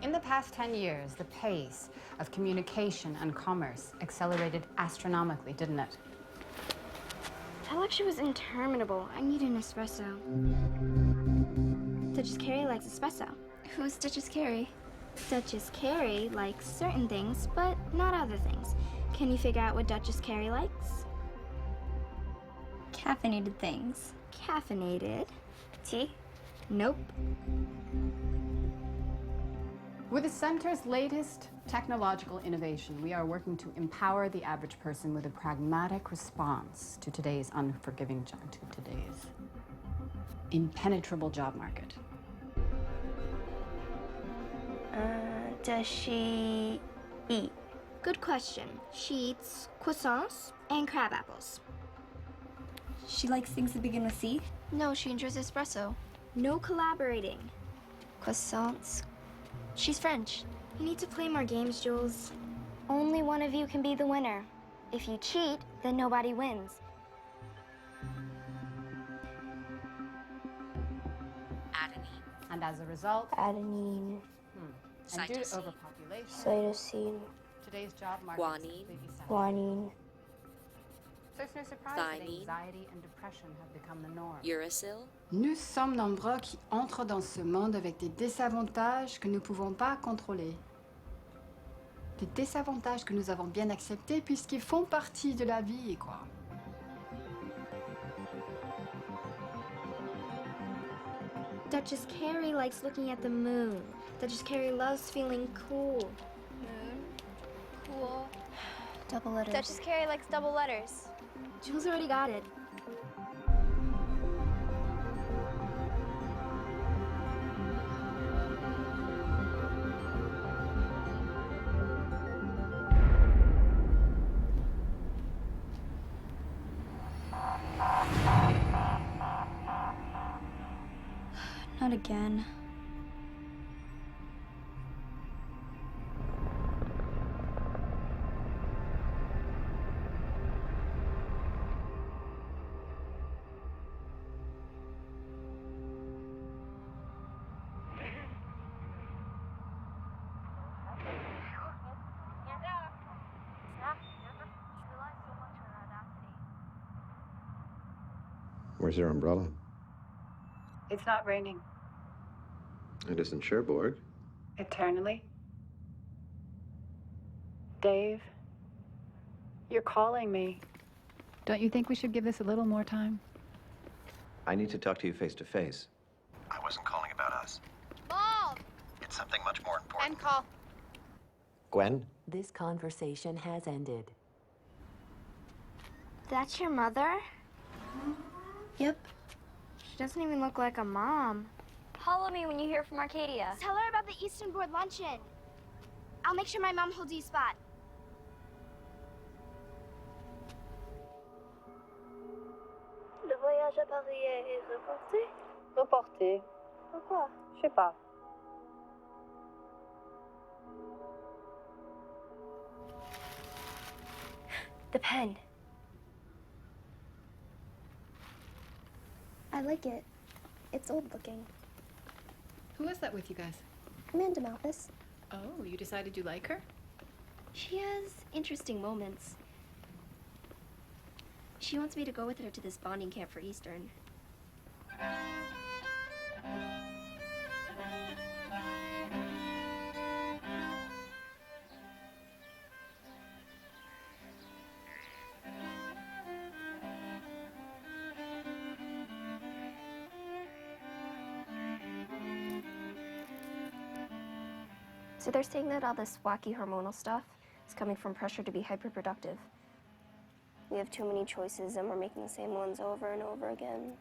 In the past 10 years, the pace of communication and commerce accelerated astronomically, didn't it? That lecture was interminable. I need an espresso. Duchess Carey likes espresso. Who's Duchess Carey? Duchess Carey likes certain things, but not other things. Can you figure out what Duchess Carey likes? Caffeinated things. Caffeinated? Tea? Nope. With the center's latest technological innovation, we are working to empower the average person with a pragmatic response to today's unforgiving to today's impenetrable job market. Does she eat? Good question. She eats croissants and crab apples. She likes things that begin with C. No, she enjoys espresso. No collaborating. Croissants. She's French. You need to play more games, Jules. Only one of you can be the winner. If you cheat, then nobody wins. Adenine. And as a result, Adenine. and due to Cytosine. overpopulation, Cytosine. today's job market is Guanine. completely set. Guanine. So it's no surprise that Thymine. anxiety and depression have become the norm. Uracil. Nous sommes nombreux qui entrent dans ce monde avec des désavantages que nous ne pouvons pas contrôler. Des désavantages que nous avons bien acceptés puisqu'ils font partie de la vie, quoi. Duchess Carey likes looking at the moon. Duchess Carey loves feeling cool. Moon. Cool. Double letters. Duchess Carey likes double letters. Jules already got it. Not again. Where's your umbrella? It's not raining. It isn't Cherbourg. Eternally. Dave, you're calling me. Don't you think we should give this a little more time? I need to talk to you face to face. I wasn't calling about us. Mom! It's something much more important. End call. Gwen? This conversation has ended. That's your mother? Yep. She doesn't even look like a mom. Follow me when you hear from Arcadia. Tell her about the Eastern Board luncheon. I'll make sure my mom holds you a spot. Le voyage à Paris est reporté? Reporté. Pourquoi? Je sais pas. The pen. I like it. It's old looking. Who is that with you guys? Amanda Malthus. Oh, you decided you like her? She has interesting moments. She wants me to go with her to this bonding camp for Eastern. So they're saying that all this wacky hormonal stuff is coming from pressure to be hyperproductive. We have too many choices and we're making the same ones over and over again.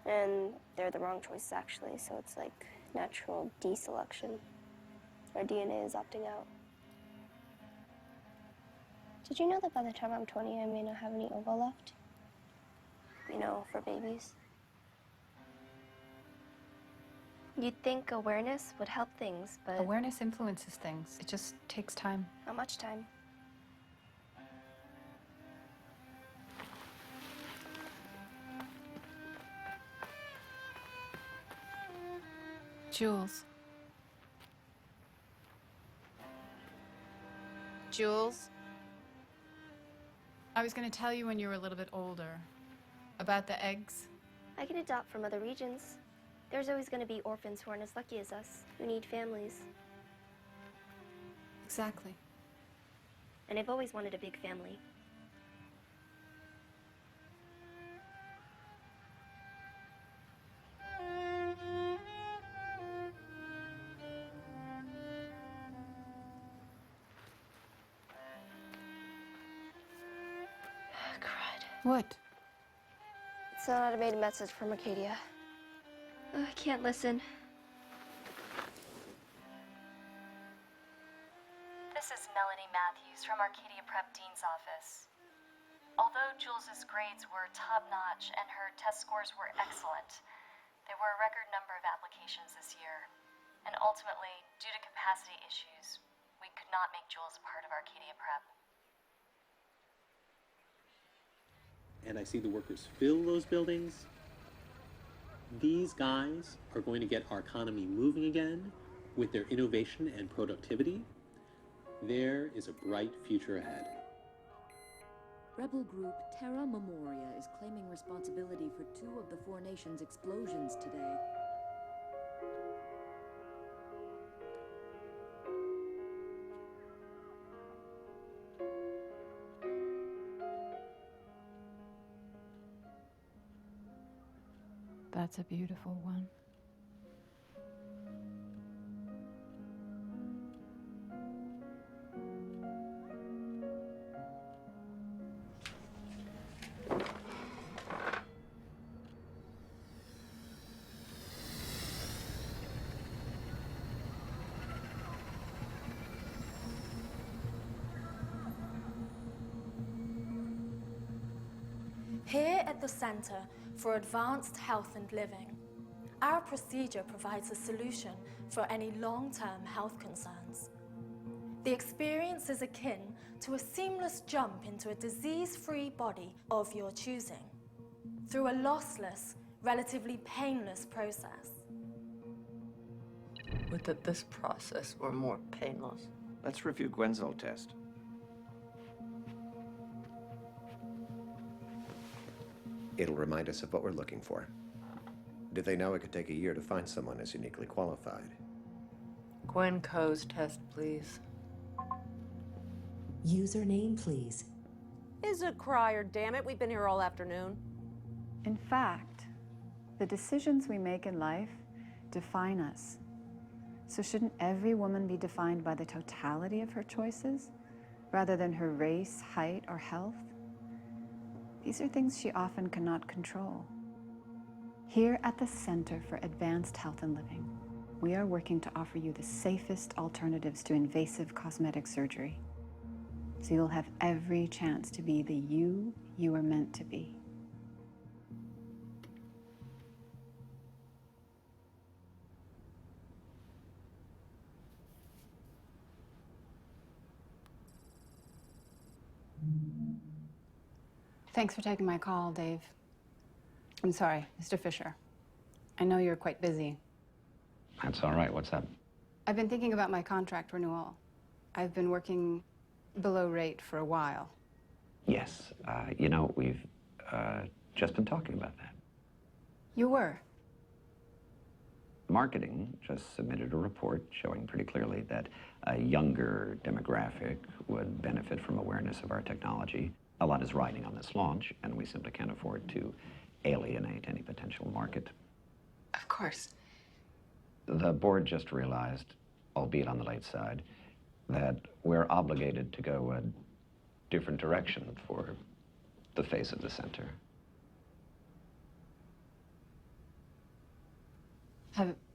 And they're the wrong choices actually, so it's like natural deselection. Our DNA is opting out. Did you know that by the time I'm 20, I may not have any ova left? You know, for babies. You'd think awareness would help things, but... Awareness influences things. It just takes time. How much time? Jules. Jules, I was going to tell you when you were a little bit older about the eggs. I can adopt from other regions. There's always going to be orphans who aren't as lucky as us, who need families. Exactly. And I've always wanted a big family. What? It's an automated message from Arcadia. Oh, I can't listen. This is Melanie Matthews from Arcadia Prep Dean's office. Although Jules's grades were top-notch and her test scores were excellent, there were a record number of applications this year. And ultimately, due to capacity issues, we could not make Jules a part of Arcadia Prep. And I see the workers fill those buildings. These guys are going to get our economy moving again with their innovation and productivity. There is a bright future ahead. Rebel group Terra Memoria is claiming responsibility for 2 of the 4 nations' explosions today. That's a beautiful one. Here at the Center for Advanced Health and Living, our procedure provides a solution for any long-term health concerns. The experience is akin to a seamless jump into a disease-free body of your choosing, through a lossless, relatively painless process. Would that this process were more painless. Let's review Gwen's old test. It'll remind us of what we're looking for. Did they know it could take a year to find someone as uniquely qualified? Gwen Coe's test, please. Username, please. Is a crier, damn it. We've been here all afternoon. In fact, the decisions we make in life define us. So shouldn't every woman be defined by the totality of her choices, rather than her race, height, or health? These are things she often cannot control. Here at the Center for Advanced Health and Living, we are working to offer you the safest alternatives to invasive cosmetic surgery, so you'll have every chance to be the you are meant to be. Thanks for taking my call, Dave. I'm sorry, Mr. Fisher. I know you're quite busy. That's all right. What's up? I've been thinking about my contract renewal. I've been working below rate for a while. Yes. You know, we've just been talking about that. You were? Marketing just submitted a report showing pretty clearly that a younger demographic would benefit from awareness of our technology. A lot is riding on this launch, and we simply can't afford to alienate any potential market. Of course. The board just realized, albeit on the late side, that we're obligated to go a different direction for the face of the center.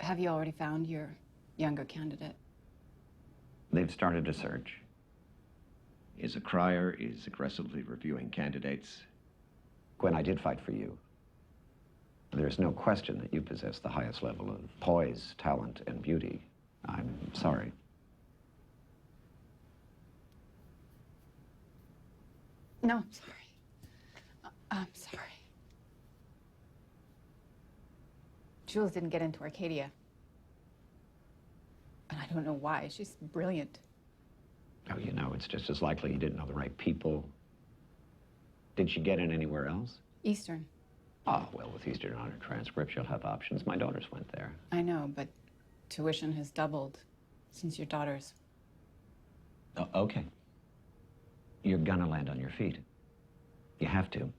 Have you already found your younger candidate? They've started a search. Is a crier, is aggressively reviewing candidates. Gwen, I did fight for you. There's no question that you possess the highest level of poise, talent, and beauty. I'm sorry. No, I'm sorry. I'm sorry. Jules didn't get into Arcadia. And I don't know why. She's brilliant. Oh, you know, it's just as likely you didn't know the right people. Did she get in anywhere else? Eastern. Oh, well, with Eastern on her transcript, you'll have options. My daughters went there. I know, but tuition has doubled since your daughter's. Oh, okay. You're gonna land on your feet. You have to.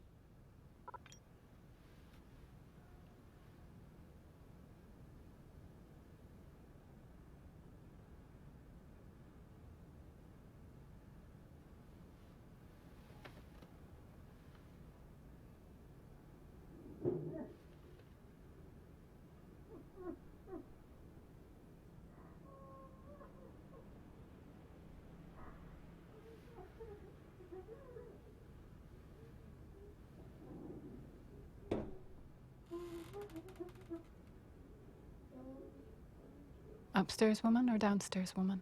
Upstairs woman or downstairs woman?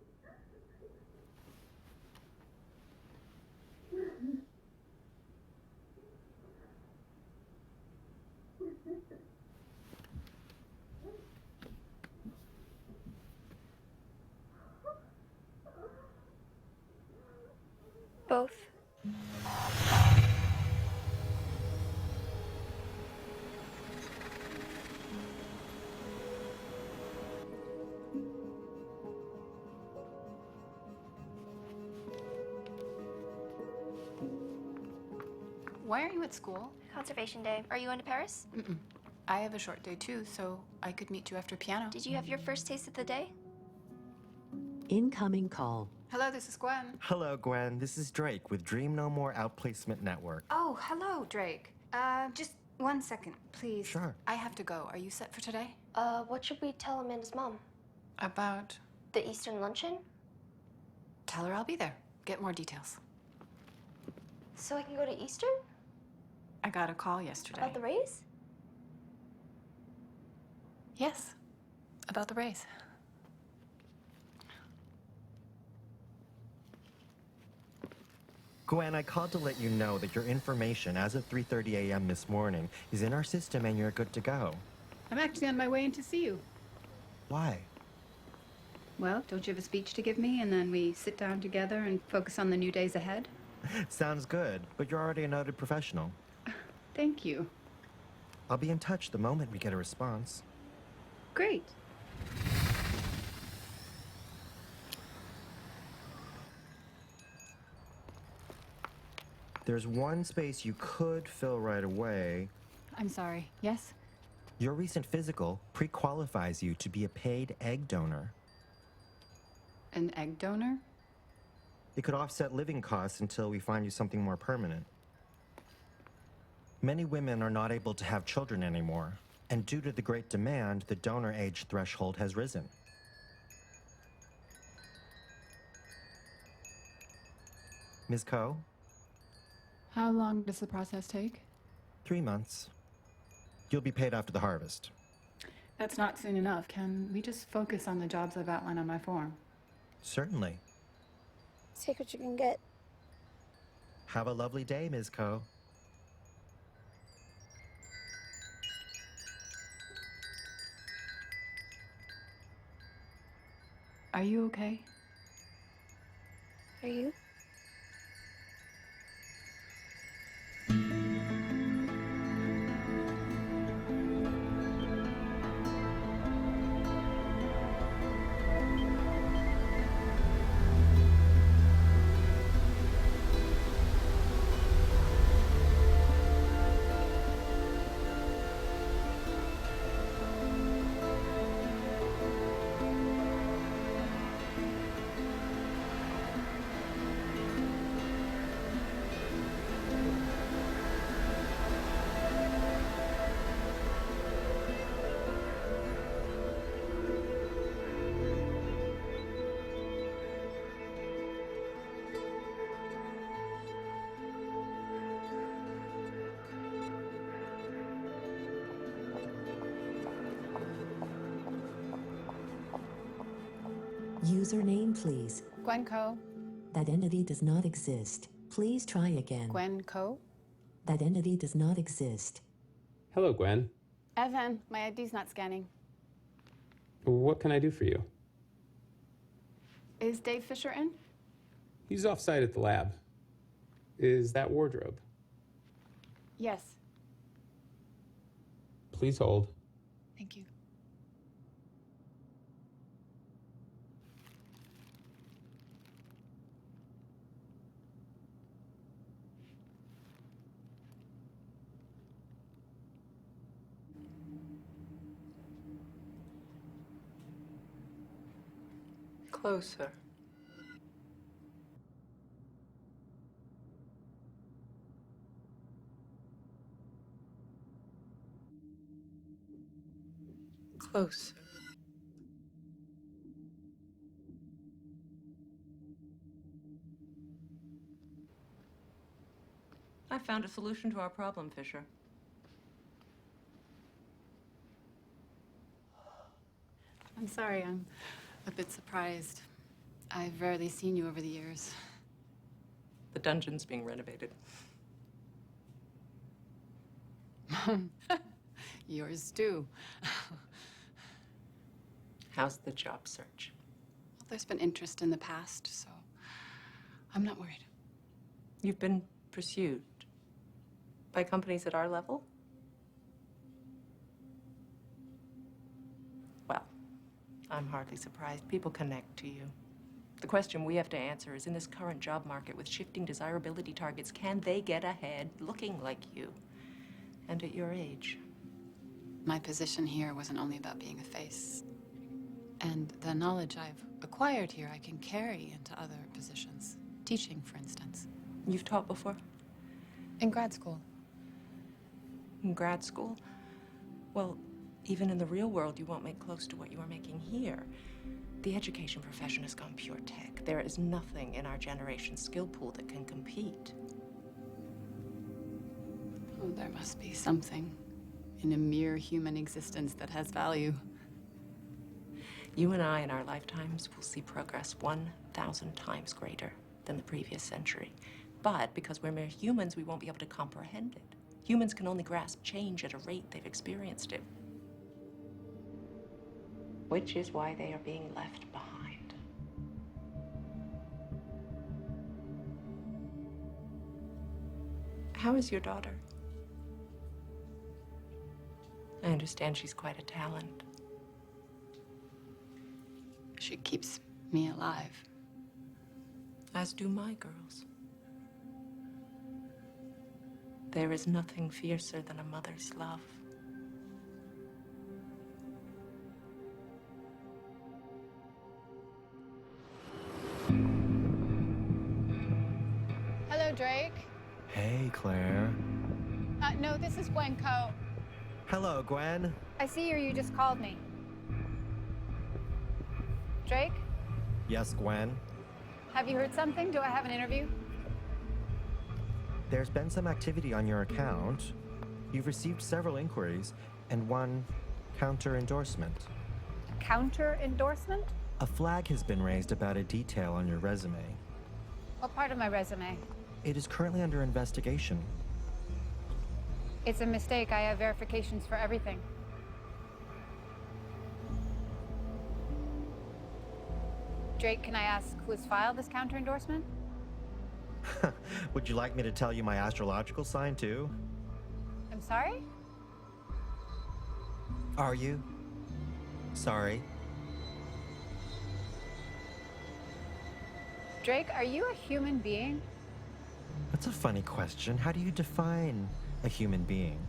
Both. Why are you at school? Conservation Day. Are you going to Paris? Mm-mm. I have a short day too, so I could meet you after piano. Did you have your first taste of the day? Incoming call. Hello, this is Gwen. Hello, Gwen. This is Drake with Dream No More Outplacement Network. Oh, hello, Drake. Just 1 second, please. Sure. I have to go. Are you set for today? What should we tell Amanda's mom? About? The Eastern luncheon? Tell her I'll be there. Get more details. So I can go to Eastern? I got a call yesterday. About the raise? Yes, about the raise. Gwen, I called to let you know that your information as of 3:30 a.m. this morning is in our system and you're good to go. I'm actually on my way in to see you. Why? Well, don't you have a speech to give me, and then we sit down together and focus on the new days ahead? Sounds good, but you're already a noted professional. Thank you. I'll be in touch the moment we get a response. Great. There's one space you could fill right away. I'm sorry. Yes? Your recent physical pre-qualifies you to be a paid egg donor. An egg donor? It could offset living costs until we find you something more permanent. Many women are not able to have children anymore, and due to the great demand, the donor age threshold has risen. Ms. Coe? How long does the process take? 3 months. You'll be paid after the harvest. That's not soon enough. Can we just focus on the jobs I've outlined on my form? Certainly. Take what you can get. Have a lovely day, Ms. Coe. Are you okay? Are you? Username, please. Gwen Coe. That entity does not exist. Please try again. Gwen Coe. That entity does not exist. Hello, Gwen. Evan, my ID's not scanning. What can I do for you? Is Dave Fisher in? He's off-site at the lab. Is that wardrobe? Yes. Please hold. Thank you. Closer. Closer. I found a solution to our problem, Fisher. I'm sorry, I'm a bit surprised. I've rarely seen you over the years. The dungeon's being renovated. Yours too. How's the job search? Well, there's been interest in the past, so I'm not worried. You've been pursued by companies at our level? Well, I'm hardly surprised. People connect to you. The question we have to answer is, in this current job market with shifting desirability targets, can they get ahead looking like you? And at your age? My position here wasn't only about being a face. And the knowledge I've acquired here, I can carry into other positions. Teaching, for instance. You've taught before? In grad school. In grad school? Well, even in the real world, you won't make close to what you are making here. The education profession has gone pure tech. There is nothing in our generation's skill pool that can compete. Oh, there must be something in a mere human existence that has value. You and I, in our lifetimes, will see progress 1,000 times greater than the previous century. But because we're mere humans, we won't be able to comprehend it. Humans can only grasp change at a rate they've experienced it. Which is why they are being left behind. How is your daughter? I understand she's quite a talent. She keeps me alive. As do my girls. There is nothing fiercer than a mother's love. Hello, Drake. Hey, Claire. No, this is Gwen Ko. Hello, Gwen. I see you just called me. Drake, Yes, Gwen. have you heard something? Do I have an interview? There's been some activity on your account. You've received several inquiries and one counter-endorsement. Counter endorsement? A flag has been raised about a detail on your resume. What part of my resume? It is currently under investigation. It's a mistake. I have verifications for everything. Drake, can I ask who has filed this counter endorsement? Would you like me to tell you my astrological sign, too? I'm sorry? Are you? Sorry. Drake, are you a human being? That's a funny question. How do you define a human being?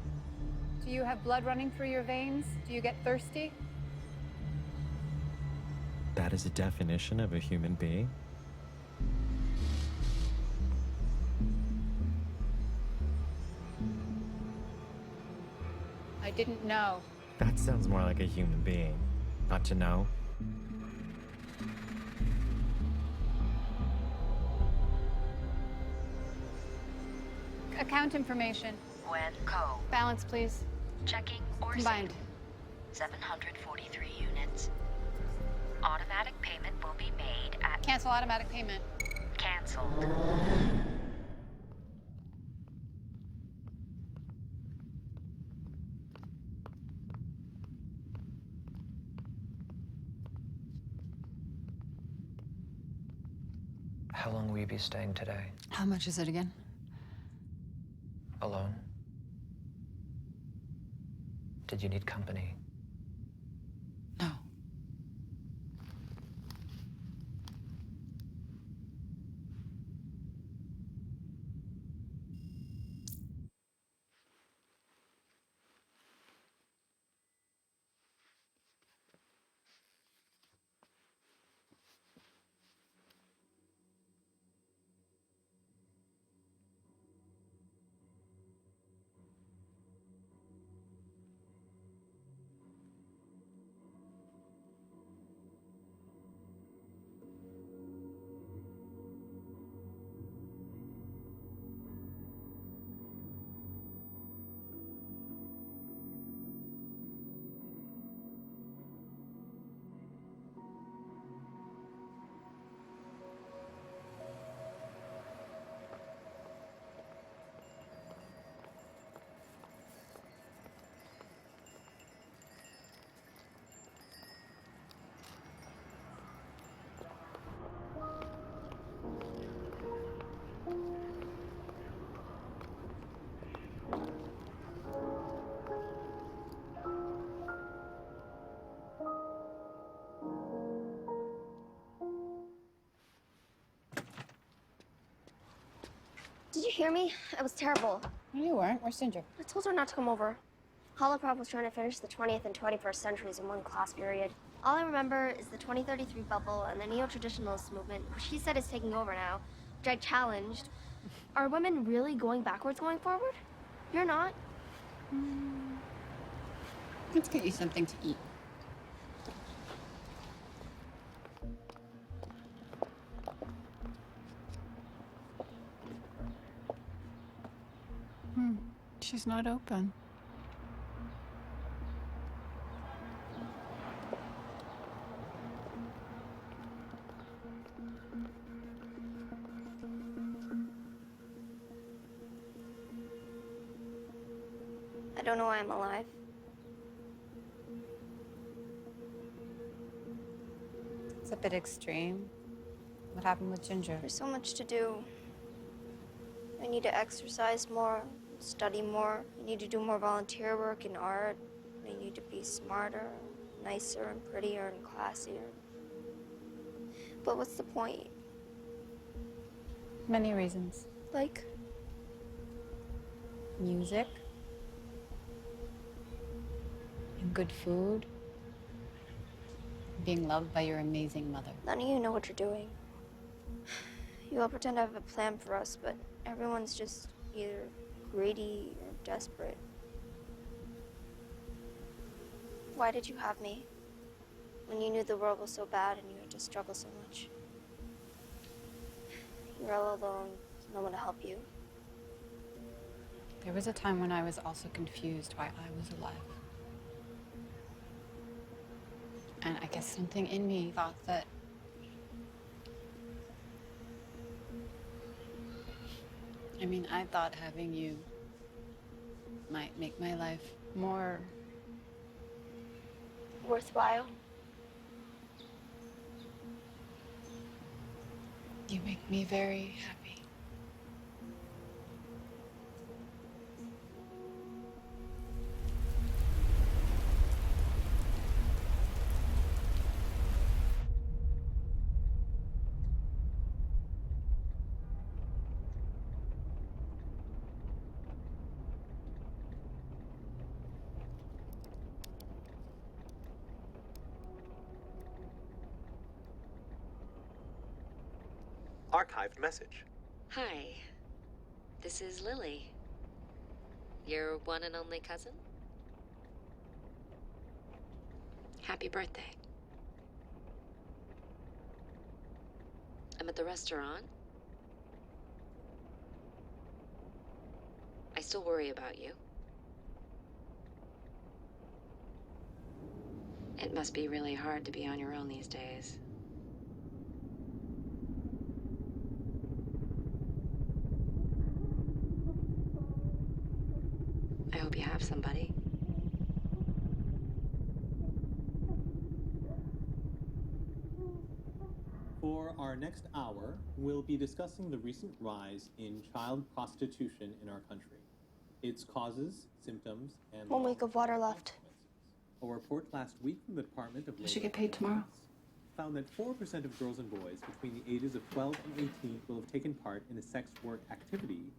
Do you have blood running through your veins? Do you get thirsty? That is a definition of a human being? I didn't know. That sounds more like a human being. Not to know. Account information. Gwen Ko. Balance, please. Checking or Combined. 743 units. Automatic payment will be made at... Cancel automatic payment. Canceled. How long will you be staying today? How much is it again? Alone? Did you need company? No. Did you hear me? It was terrible. No, you weren't. Where's Ginger? I told her not to come over. Holoprop was trying to finish the 20th and 21st centuries in one class period. All I remember is the 2033 bubble and the neo-traditionalist movement, which she said is taking over now, which I challenged. Are women really going backwards going forward? You're not? Let's get you something to eat. She's not open. I don't know why I'm alive. It's a bit extreme. What happened with Ginger? There's so much to do. I need to exercise more, study more. I need to do more volunteer work in art. I need to be smarter, nicer, and prettier, and classier. But what's the point? Many reasons. Like? Music. And good food. Being loved by your amazing mother. None of you know what you're doing. You all pretend to have a plan for us, but everyone's just either greedy or desperate. Why did you have me? When you knew the world was so bad and you had to struggle so much. You're all alone, no one to help you. There was a time when I was also confused why I was alive. And I guess something in me thought that I thought having you might make my life more worthwhile. You make me very happy. Archived message. Hi, this is Lily. Your one and only cousin? Happy birthday. I'm at the restaurant. I still worry about you. It must be really hard to be on your own these days. I hope you have somebody. For our next hour, we'll be discussing the recent rise in child prostitution in our country, its causes, symptoms, and 1 week of water left. a report last week from the Department of I should Labor get paid tomorrow. found that 4% of girls and boys between the ages of 12 and 18 will have taken part in a sex work activity.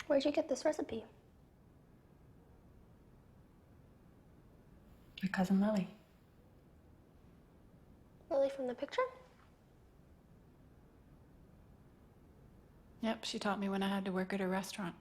Where'd you get this recipe? My cousin Lily. Lily from the picture? Yep, she taught me when I had to work at a restaurant.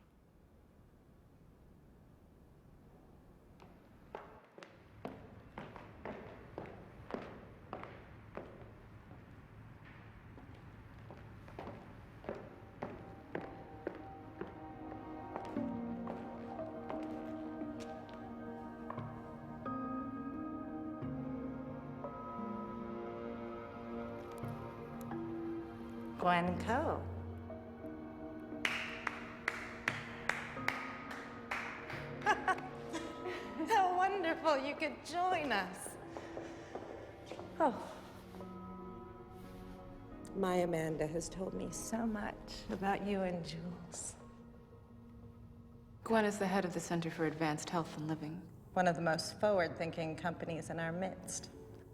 Gwen Coe. How wonderful you could join us. Oh. My Amanda has told me so much about you and Jules. Gwen is the head of the Center for Advanced Health and Living. One of the most forward-thinking companies in our midst.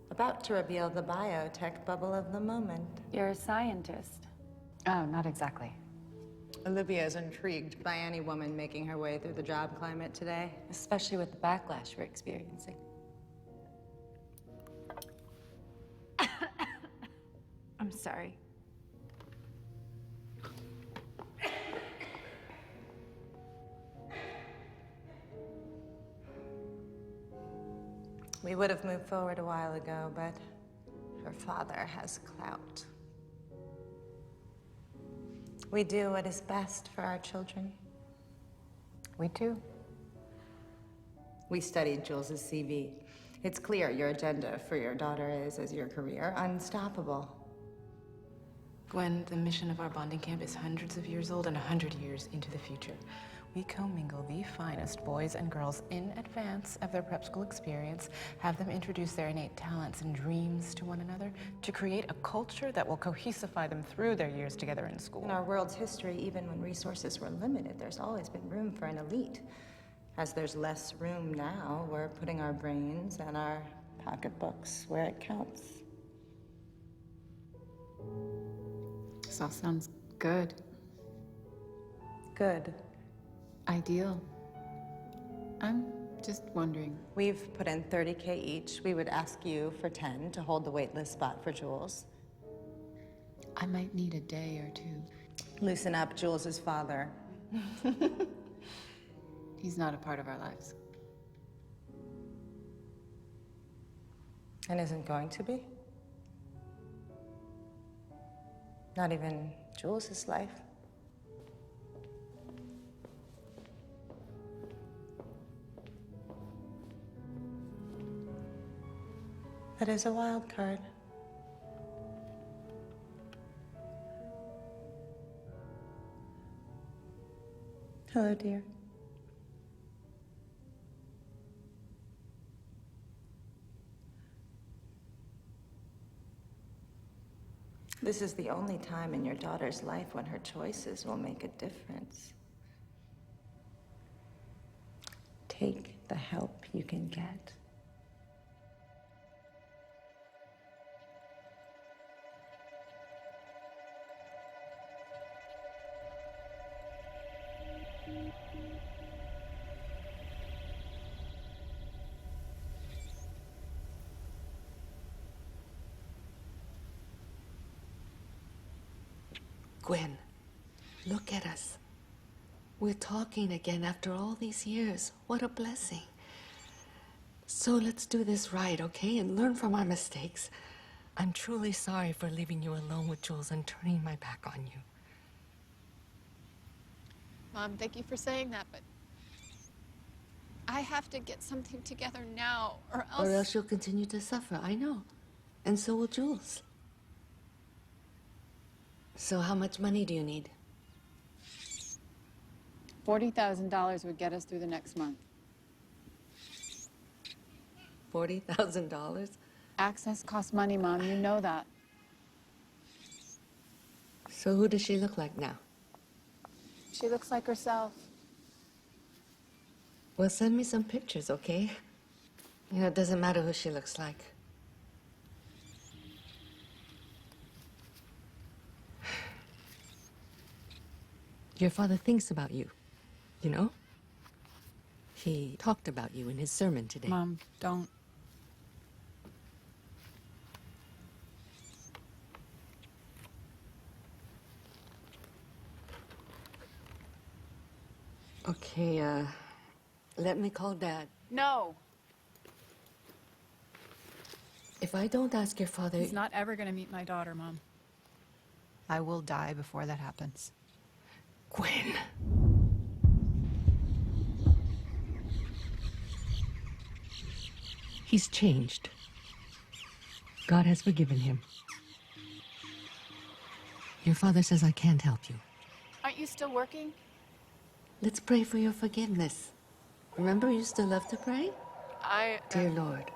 About to reveal the biotech bubble of the moment. You're a scientist. Oh, not exactly. Olivia is intrigued by any woman making her way through the job climate today. Especially with the backlash we're experiencing. I'm sorry. We would have moved forward a while ago, but her father has clout. We do what is best for our children. We too. We studied Jules's CV. It's clear your agenda for your daughter is, as your career, unstoppable. Gwen, the mission of our bonding camp is hundreds of years old and 100 years into the future. We commingle the finest boys and girls in advance of their prep school experience, have them introduce their innate talents and dreams to one another to create a culture that will cohesify them through their years together in school. In our world's history, even when resources were limited, there's always been room for an elite. As there's less room now, we're putting our brains and our pocketbooks where it counts. This all sounds good. Good. Ideal. I'm just wondering. We've put in $30K each. We would ask you for 10 to hold the waitlist spot for Jules. I might need a day or two. Loosen up, Jules's father. He's not a part of our lives. And isn't going to be? Not even Jules's life. That is a wild card. Hello, dear. This is the only time in your daughter's life when her choices will make a difference. Take the help you can get. Gwen, look at us. We're talking again after all these years. What a blessing. So let's do this right, okay? And learn from our mistakes. I'm truly sorry for leaving you alone with Jules and turning my back on you. Mom, thank you for saying that, but I have to get something together now, or else... Or else you'll continue to suffer, I know. And so will Jules. So how much money do you need? $40,000 would get us through the next month. $40,000? Access costs money, Mom. You know that. So who does she look like now? She looks like herself. Well, send me some pictures, okay? You know, it doesn't matter who she looks like. Your father thinks about you, you know? He talked about you in his sermon today. Mom, don't. Okay, let me call Dad. No. If I don't ask your father... He's not ever gonna meet my daughter, Mom. I will die before that happens. Gwen. He's changed. God has forgiven him. Your father says I can't help you. Aren't you still working? Let's pray for your forgiveness. Remember, you still love to pray? Dear Lord,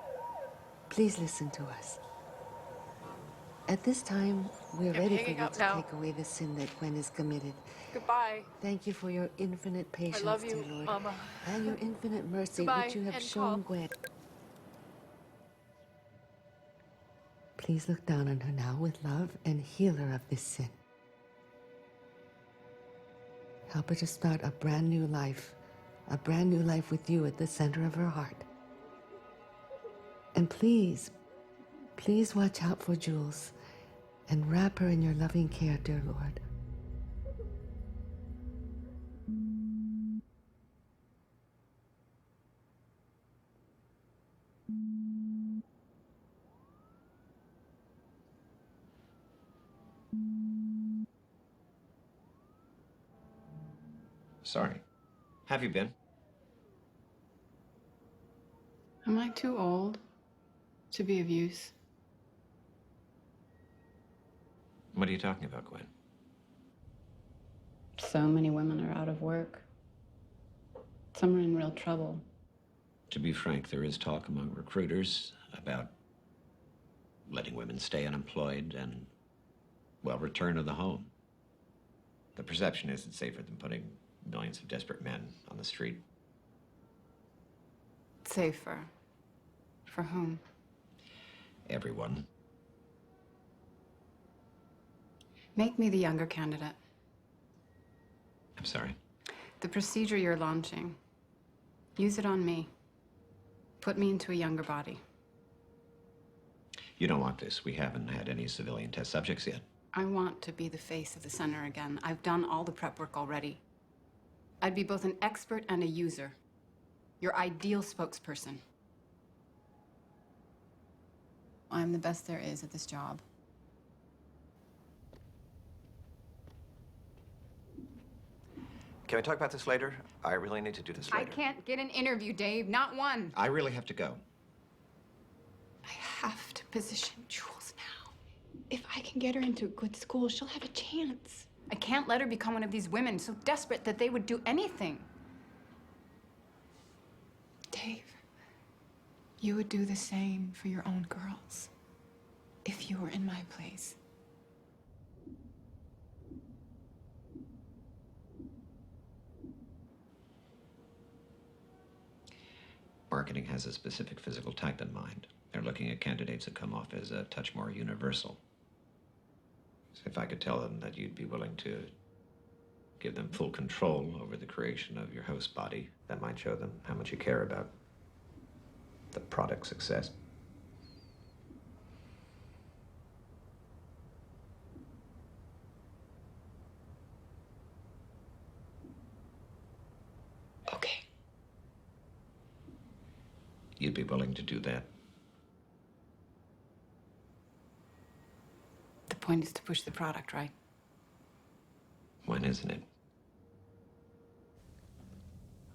please listen to us. At this time, we're ready for you to take away the sin that Gwen has committed. Goodbye. Thank you for your infinite patience, I love you, dear Lord, Mama. and your infinite mercy, Goodbye, which you have and shown call. Gwen. Please look down on her now with love and heal her of this sin. Help her to start a brand new life with you at the center of her heart. And please, please watch out for Jules and wrap her in your loving care, dear Lord. Sorry. Have you been? Am I too old to be of use? What are you talking about, Gwen? So many women are out of work. Some are in real trouble. To be frank, there is talk among recruiters about letting women stay unemployed and, well, return to the home. The perception is it's safer than putting millions of desperate men on the street. Safer. For whom? Everyone. Make me the younger candidate. I'm sorry. The procedure you're launching, use it on me. Put me into a younger body. You don't want this. We haven't had any civilian test subjects yet. I want to be the face of the center again. I've done all the prep work already. I'd be both an expert and a user. Your ideal spokesperson. I'm the best there is at this job. Can we talk about this later? I really need to do this later. I can't get an interview, Dave. Not one. I really have to go. I have to position Jules now. If I can get her into a good school, she'll have a chance. I can't let her become one of these women so desperate that they would do anything. Dave, you would do the same for your own girls if you were in my place. Marketing has a specific physical type in mind. They're looking at candidates that come off as a touch more universal. So if I could tell them that you'd be willing to give them full control over the creation of your host body, that might show them how much you care about the product success. Okay. You'd be willing to do that? The point is to push the product, right? When isn't it?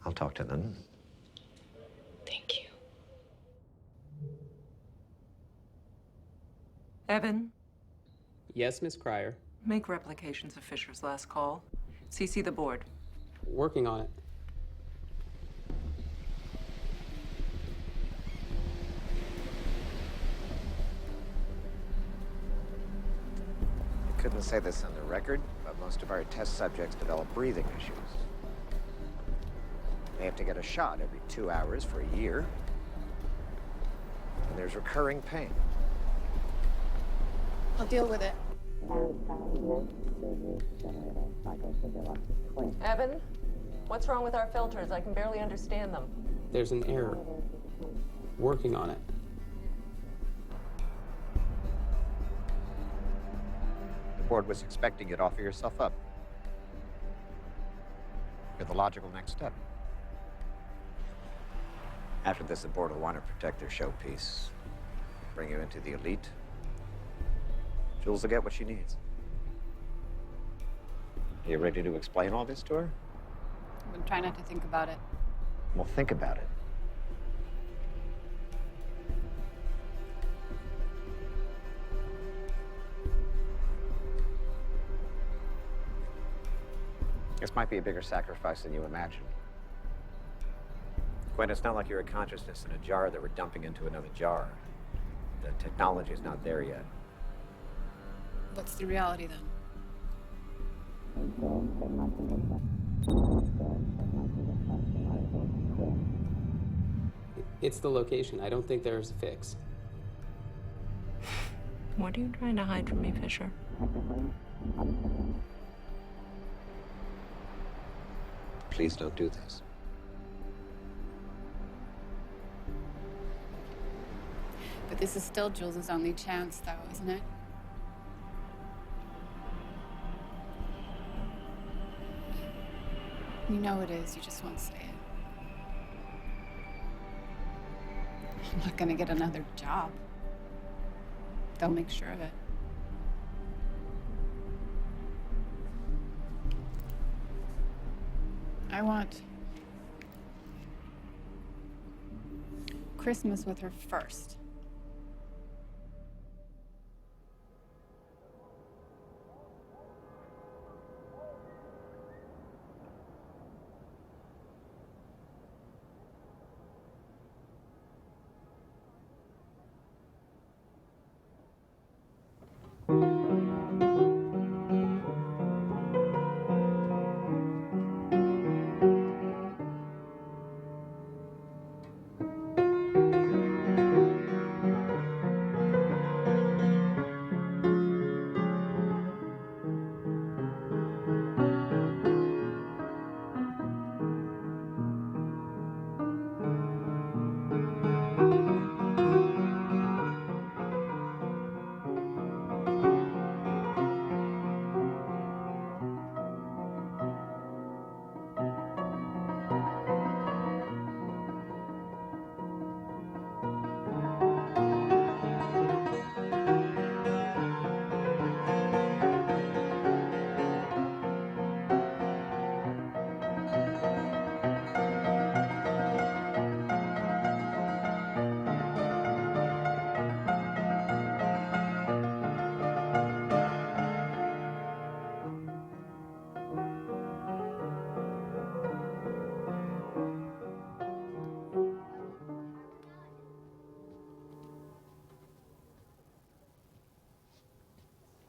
I'll talk to them. Evan, Yes, Miss Cryer. make replications of Fisher's last call. CC the board. Working on it. I couldn't say this on the record, but most of our test subjects develop breathing issues. They have to get a shot every 2 hours for a year. And there's recurring pain. I'll deal with it. Evan, what's wrong with our filters? I can barely understand them. There's an error. Working on it. The board was expecting you to offer yourself up. You're the logical next step. After this, the board will want to protect their showpiece, bring you into the elite. Jules will get what she needs. Are you ready to explain all this to her? I'm gonna try not to think about it. Well, think about it. This might be a bigger sacrifice than you imagine. Gwen, it's not like you're a consciousness in a jar that we're dumping into another jar. The technology is not there yet. What's the reality then? It's the location. I don't think there's a fix. What are you trying to hide from me, Fisher? Please don't do this. But this is still Jules' only chance, though, isn't it? You know it is, you just won't say it. I'm not gonna get another job. They'll make sure of it. I want Christmas with her first.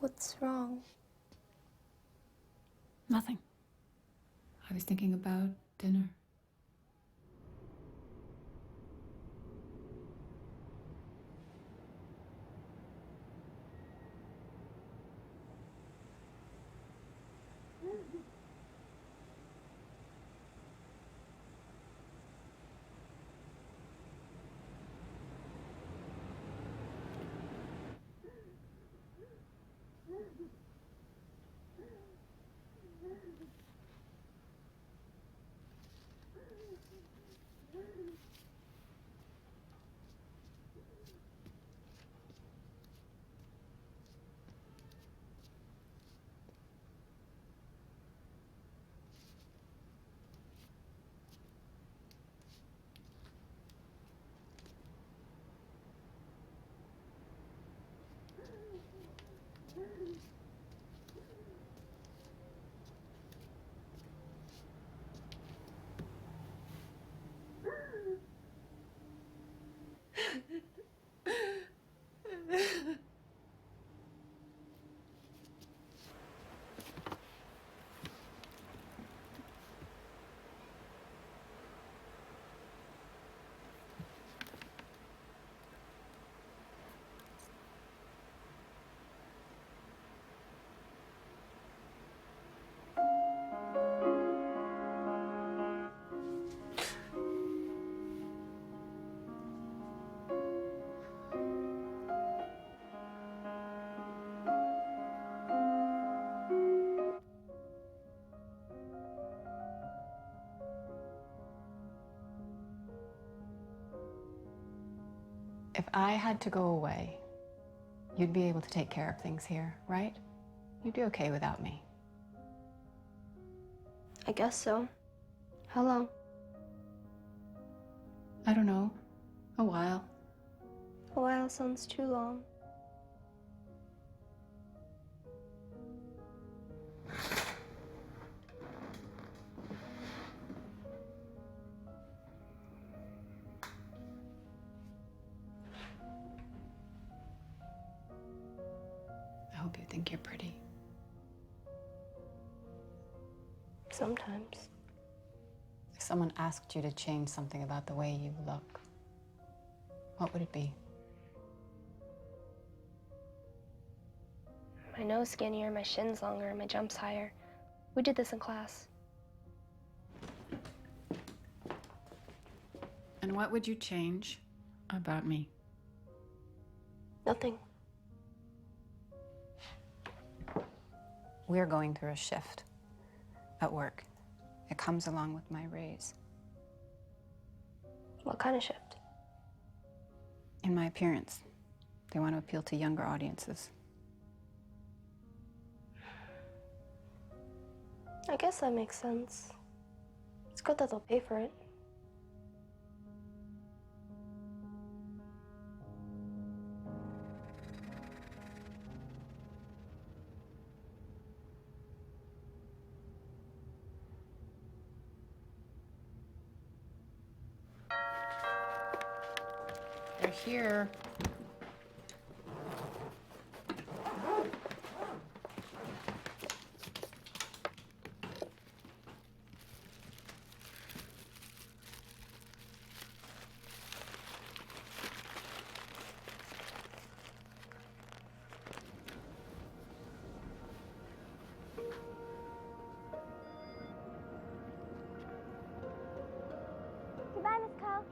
What's wrong? Nothing. I was thinking about dinner. If I had to go away, you'd be able to take care of things here, right? You'd be okay without me. I guess so. How long? I don't know. A while. A while sounds too long. I hope you think you're pretty. Sometimes. If someone asked you to change something about the way you look, what would it be? My nose skinnier, my shins longer, my jumps higher. We did this in class. And what would you change about me? Nothing. We're going through a shift at work. It comes along with my raise. What kind of shift? In my appearance. They want to appeal to younger audiences. I guess that makes sense. It's good that they'll pay for it. They're here. Goodbye, Miss Cole.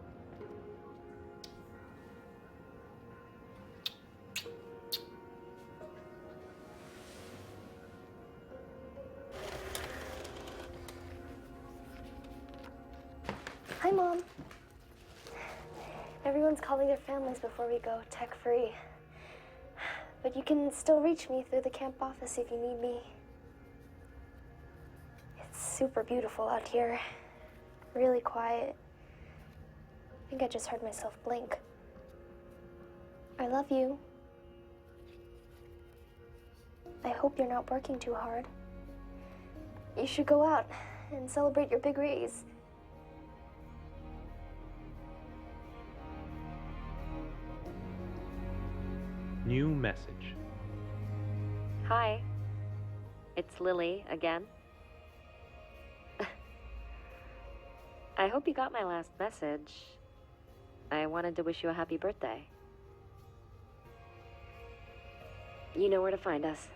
Hi, Mom. Everyone's calling their families before we go, tech-free. But you can still reach me through the camp office if you need me. It's super beautiful out here. Really quiet. I think I just heard myself blink. I love you. I hope you're not working too hard. You should go out and celebrate your big raise. New message. Hi. It's Lily again. I hope you got my last message. I wanted to wish you a happy birthday. You know where to find us.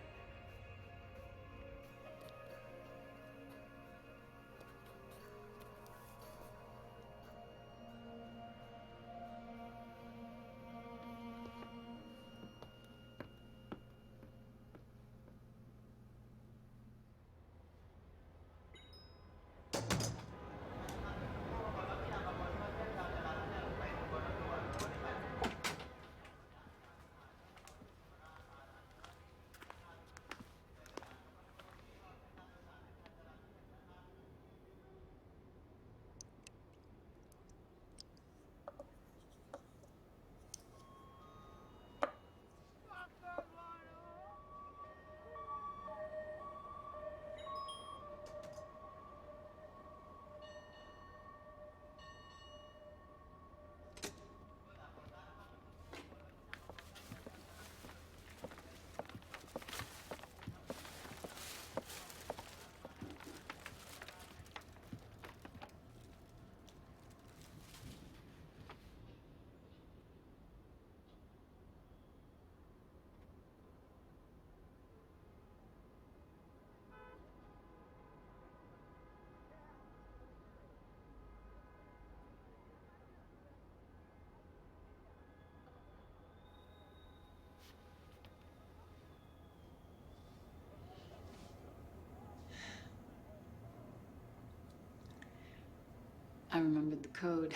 I remembered the code.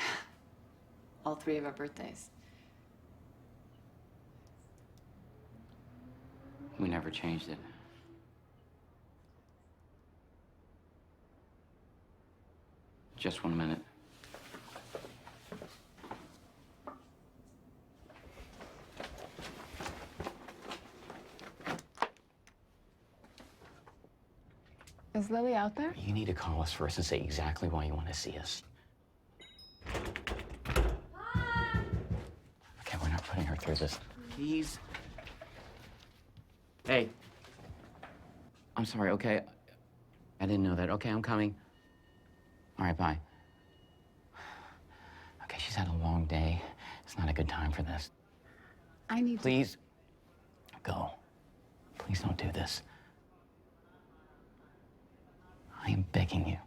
All three of our birthdays. We never changed it. Just 1 minute. Is Lily out there? You need to call us first and say exactly why you want to see us. Okay, we're not putting her through this. Please. Hey. I'm sorry, okay? I didn't know that. Okay, I'm coming. All right, bye. Okay, she's had a long day. It's not a good time for this. I need Please, go. Please don't do this. I am begging you.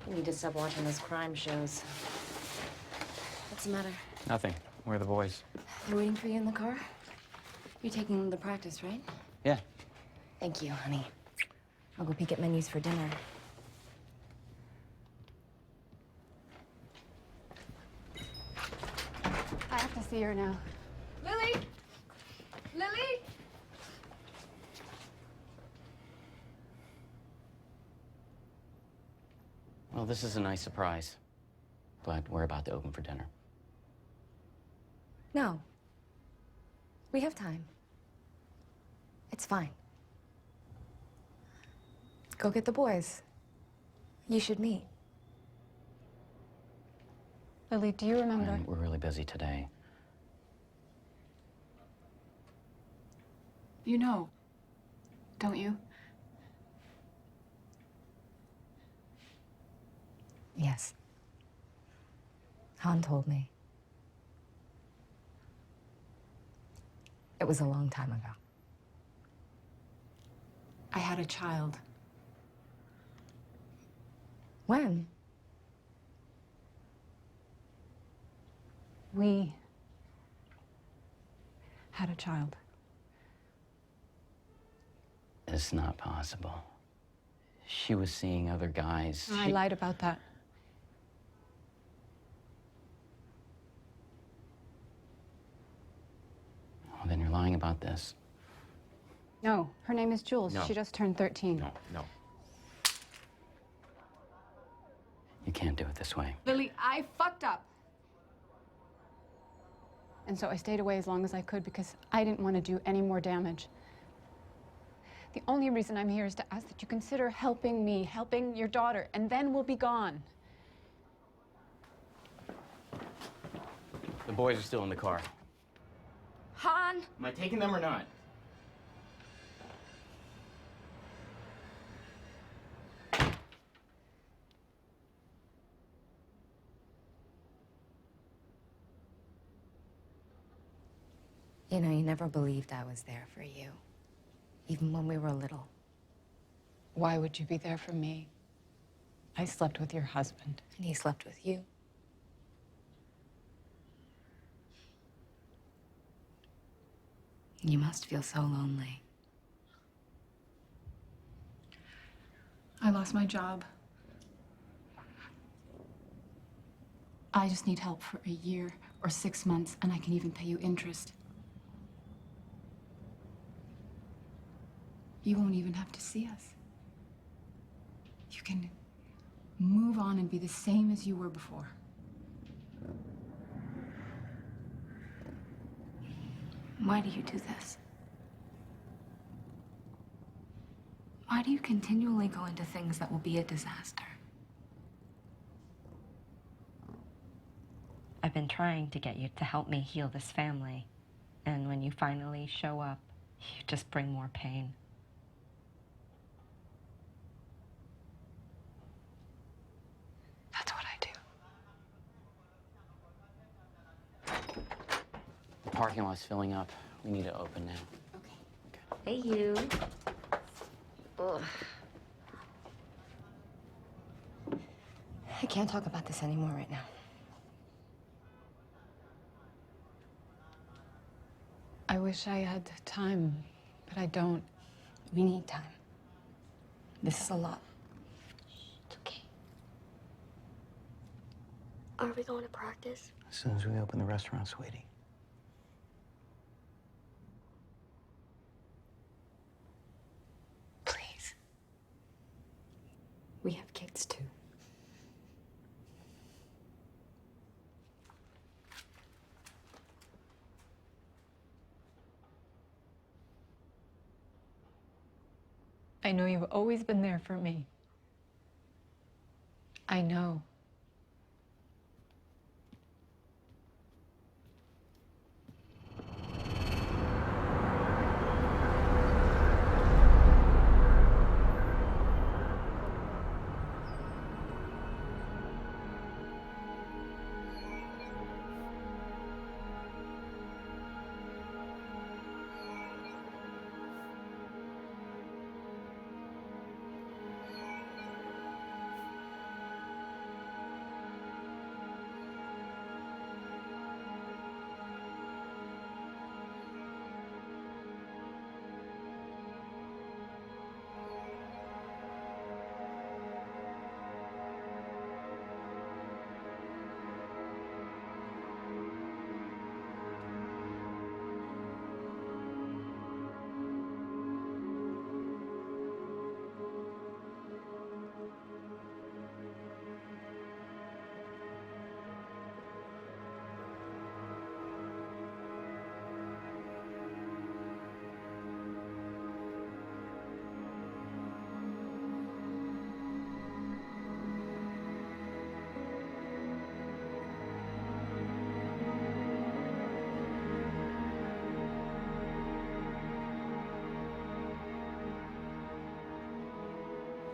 You need to stop watching those crime shows. What's the matter? Nothing. Where are the boys? They're waiting for you in the car? You're taking them to practice, right? Yeah. Thank you, honey. I'll go peek at menus for dinner. I have to see her now. Lily! Lily! Well, this is a nice surprise, but we're about to open for dinner. No. We have time. It's fine. Go get the boys. You should meet. Lily, do you remember? We're really busy today. You know, don't you? Yes. Han told me. It was a long time ago. I had a child. When? We had a child. It's not possible. She was seeing other guys. I lied about that. Oh, then you're lying about this. No, her name is Jules. No. She just turned 13. No. You can't do it this way. Lily, I fucked up. And so I stayed away as long as I could because I didn't want to do any more damage. The only reason I'm here is to ask that you consider helping me, helping your daughter, and then we'll be gone. The boys are still in the car. Han! Am I taking them or not? You know, you never believed I was there for you, even when we were little. Why would you be there for me? I slept with your husband. And he slept with you. You must feel so lonely. I lost my job. I just need help for a year or 6 months, and I can even pay you interest. You won't even have to see us. You can move on and be the same as you were before. Why do you do this? Why do you continually go into things that will be a disaster? I've been trying to get you to help me heal this family. And when you finally show up, you just bring more pain. That's what I do. The parking lot's filling up. We need to open now. Hey, you. Ugh. can't talk about this anymore right now. I wish I had time, but I don't. We need time. This is a lot. It's okay. Are we going to practice? As soon as we open the restaurant, sweetie. Please. We have kids too. I know you've always been there for me. I know.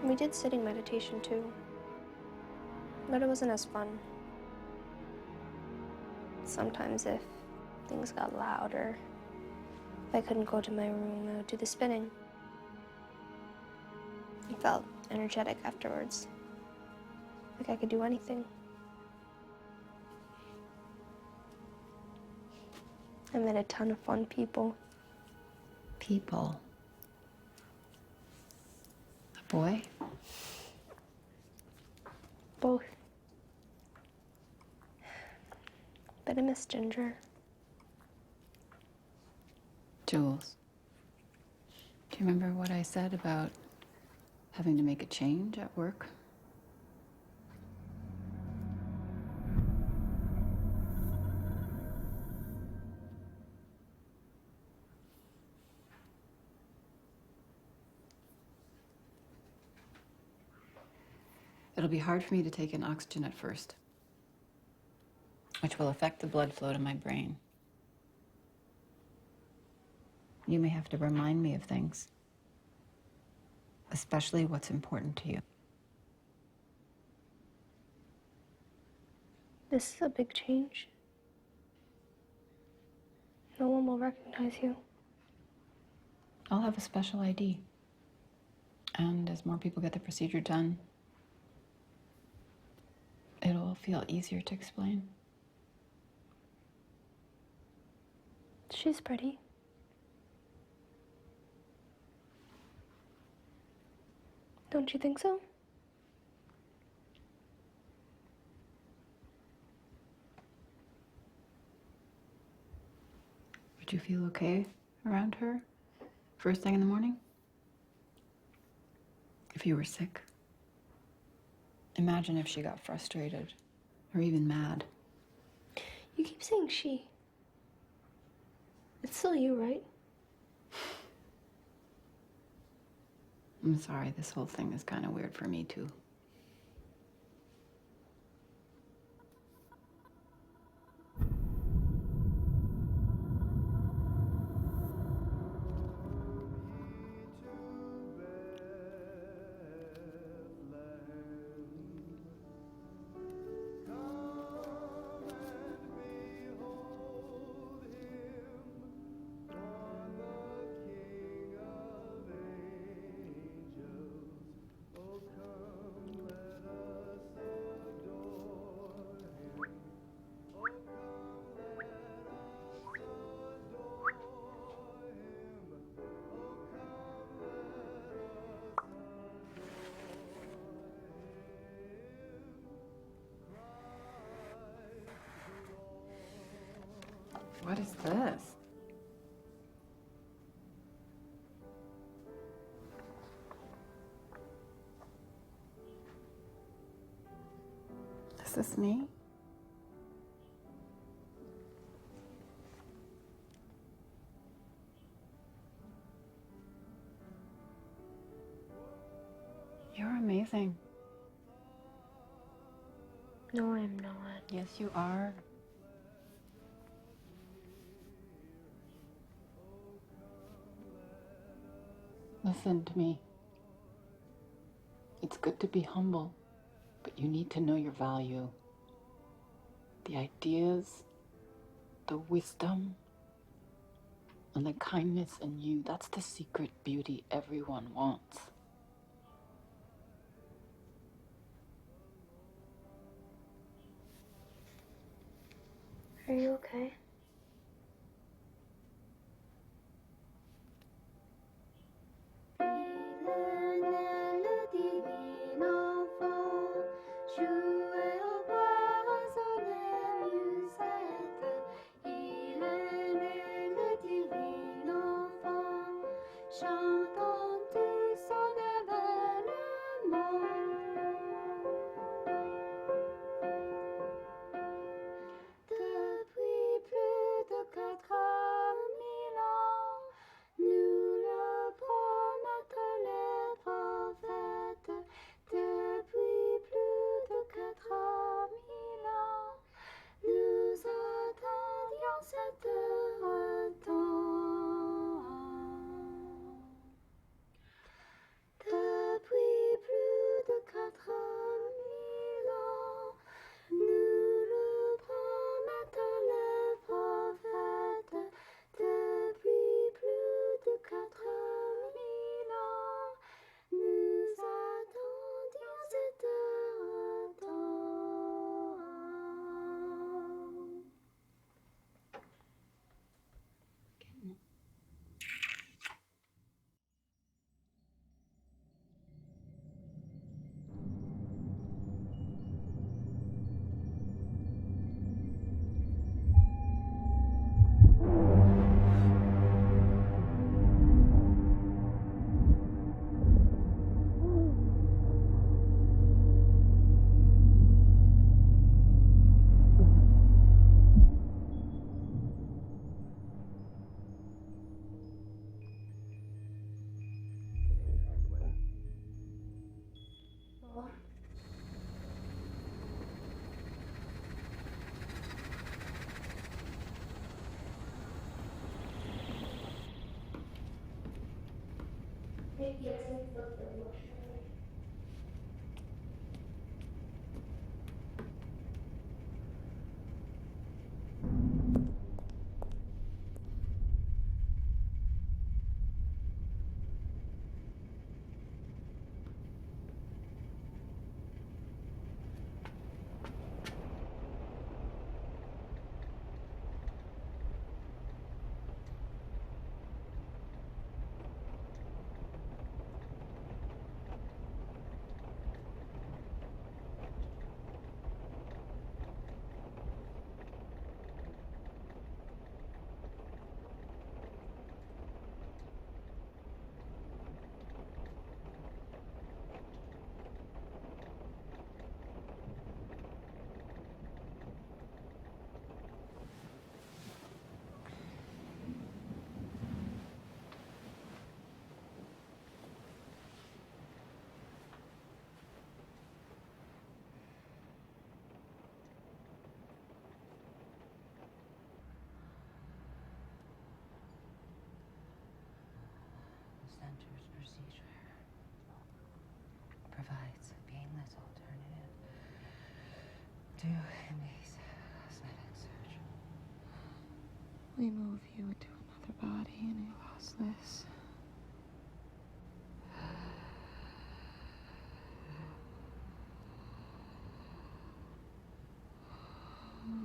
We did sitting meditation too, but it wasn't as fun. Sometimes if things got loud or if I couldn't go to my room, I would do the spinning. I felt energetic afterwards, like I could do anything. I met a ton of fun people. People. A boy? Both. But I miss Ginger. Jules, do you remember what I said about having to make a change at work? It'll be hard for me to take in oxygen at first, which will affect the blood flow to my brain. You may have to remind me of things, especially what's important to you. This is a big change. No one will recognize you. I'll have a special ID. And as more people get the procedure done, it'll feel easier to explain. She's pretty. Don't you think so? Would you feel okay around her first thing in the morning? If you were sick? Imagine if she got frustrated or even mad. You keep saying she. It's still you, right? I'm sorry, this whole thing is kind of weird for me, too. What is this? Is this me? You're amazing. No, I'm not. Yes, you are. Listen to me. It's good to be humble, but you need to know your value. The ideas, the wisdom, and the kindness in you, that's the secret beauty everyone wants. Are you okay? Center's procedure provides a painless alternative to invasive cosmetic surgery. We move you into another body and you lost this.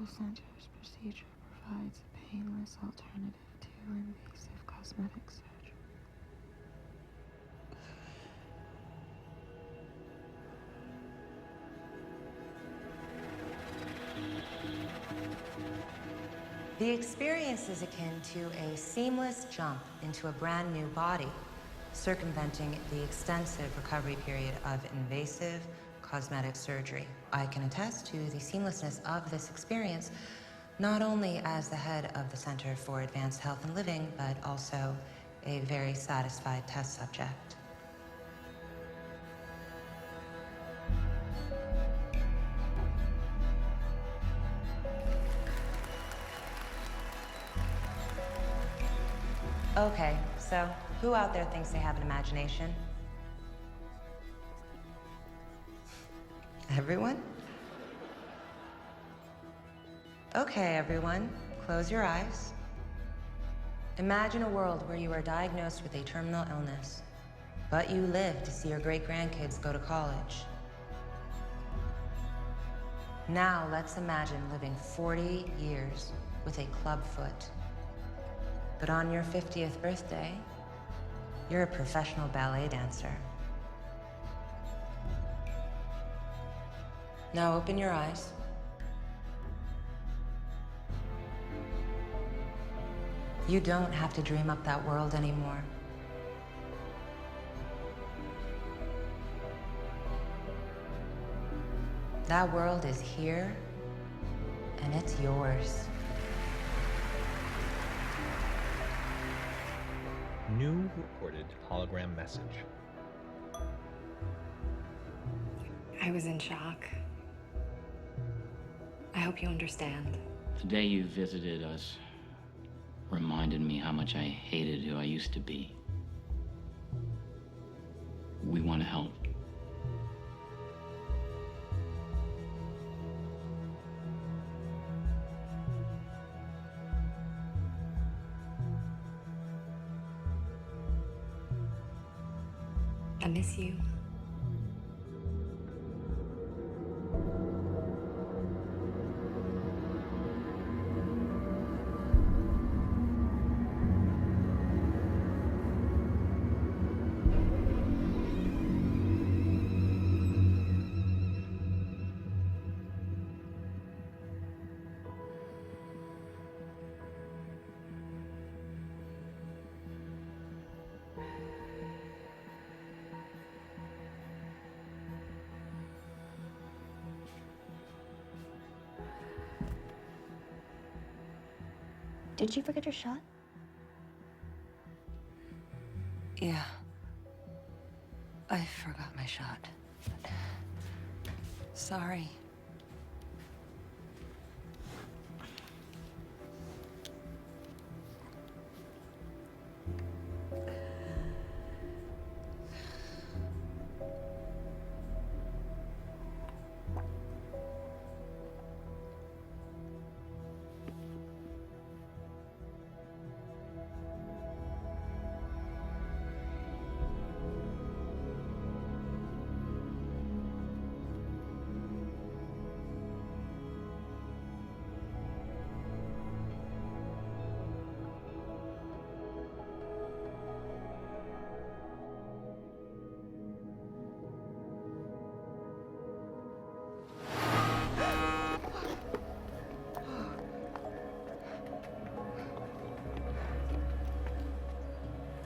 The center's procedure provides a painless alternative to invasive cosmetic surgery. The experience is akin to a seamless jump into a brand new body, circumventing the extensive recovery period of invasive cosmetic surgery. I can attest to the seamlessness of this experience, not only as the head of the Center for Advanced Health and Living, but also a very satisfied test subject. Okay, so who out there thinks they have an imagination? Everyone? Okay, everyone, close your eyes. Imagine a world where you are diagnosed with a terminal illness, but you live to see your great-grandkids go to college. Now let's imagine living 40 years with a club foot. But on your 50th birthday, you're a professional ballet dancer. Now open your eyes. You don't have to dream up that world anymore. That world is here, and it's yours. New recorded hologram message. I was in shock. I hope you understand. The day you visited us reminded me how much I hated who I used to be. We want to help. I miss you. Did you forget your shot? Yeah. I forgot my shot. Sorry.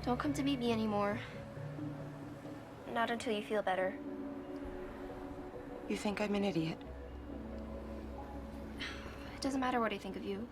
Don't come to meet me anymore. Not until you feel better. You think I'm an idiot? It doesn't matter what I think of you.